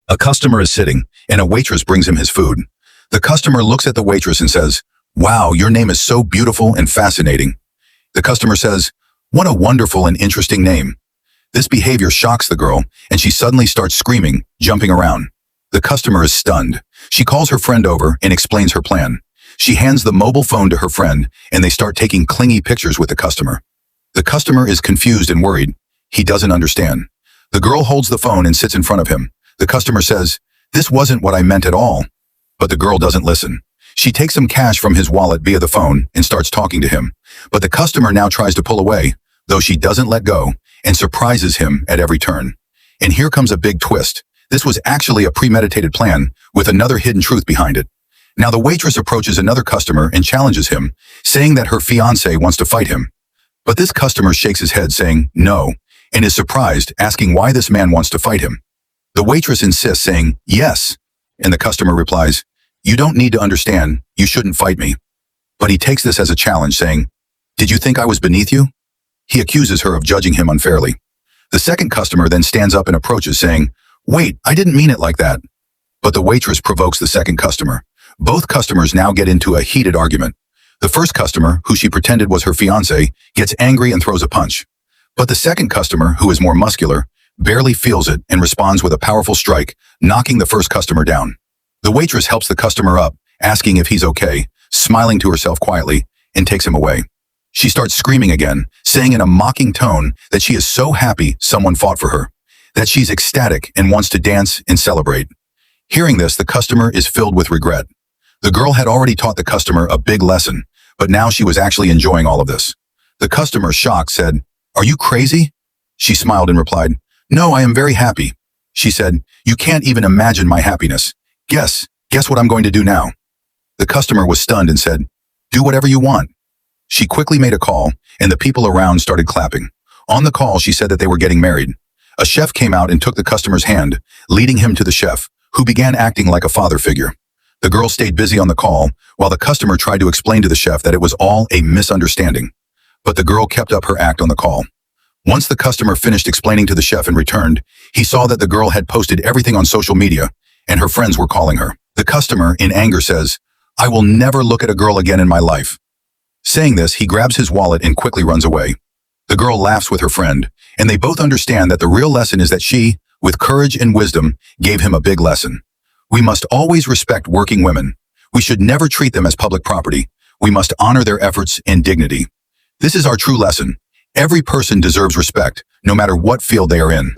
A customer is sitting, and a waitress brings him his food. The customer looks at the waitress and says, "Wow, your name is so beautiful and fascinating." The customer says, "What a wonderful and interesting name." This behavior shocks the girl, and she suddenly starts screaming, jumping around. The customer is stunned. She calls her friend over and explains her plan. She hands the mobile phone to her friend, and they start taking clingy pictures with the customer. The customer is confused and worried. He doesn't understand. The girl holds the phone and sits in front of him. The customer says, "This wasn't what I meant at all." But the girl doesn't listen. She takes some cash from his wallet via the phone and starts talking to him. But the customer now tries to pull away, though she doesn't let go, and surprises him at every turn. And here comes a big twist. This was actually a premeditated plan with another hidden truth behind it. Now the waitress approaches another customer and challenges him, saying that her fiancé wants to fight him. But this customer shakes his head saying no, and is surprised, asking why this man wants to fight him. The waitress insists, saying yes, and the customer replies, "You don't need to understand, you shouldn't fight me." But he takes this as a challenge, saying, "Did you think I was beneath you?" He accuses her of judging him unfairly. The second customer then stands up and approaches, saying, "Wait, I didn't mean it like that." But the waitress provokes the second customer. Both customers now get into a heated argument. The first customer, who she pretended was her fiancé, gets angry and throws a punch. But the second customer, who is more muscular, barely feels it and responds with a powerful strike, knocking the first customer down. The waitress helps the customer up, asking if he's okay, smiling to herself quietly, and takes him away. She starts screaming again, saying in a mocking tone that she is so happy someone fought for her, that she's ecstatic and wants to dance and celebrate. Hearing this, the customer is filled with regret. The girl had already taught the customer a big lesson, but now she was actually enjoying all of this. The customer, shocked, said, "Are you crazy?" She smiled and replied, "No, I am very happy." She said, "You can't even imagine my happiness. Guess what I'm going to do now." The customer was stunned and said, "Do whatever you want." She quickly made a call, and the people around started clapping. On the call, she said that they were getting married. A chef came out and took the customer's hand, leading him to the chef, who began acting like a father figure. The girl stayed busy on the call, while the customer tried to explain to the chef that it was all a misunderstanding. But the girl kept up her act on the call. Once the customer finished explaining to the chef and returned, he saw that the girl had posted everything on social media, and her friends were calling her. The customer, in anger, says, "I will never look at a girl again in my life." Saying this, he grabs his wallet and quickly runs away. The girl laughs with her friend, and they both understand that the real lesson is that she, with courage and wisdom, gave him a big lesson. We must always respect working women. We should never treat them as public property. We must honor their efforts and dignity. This is our true lesson. Every person deserves respect, no matter what field they are in.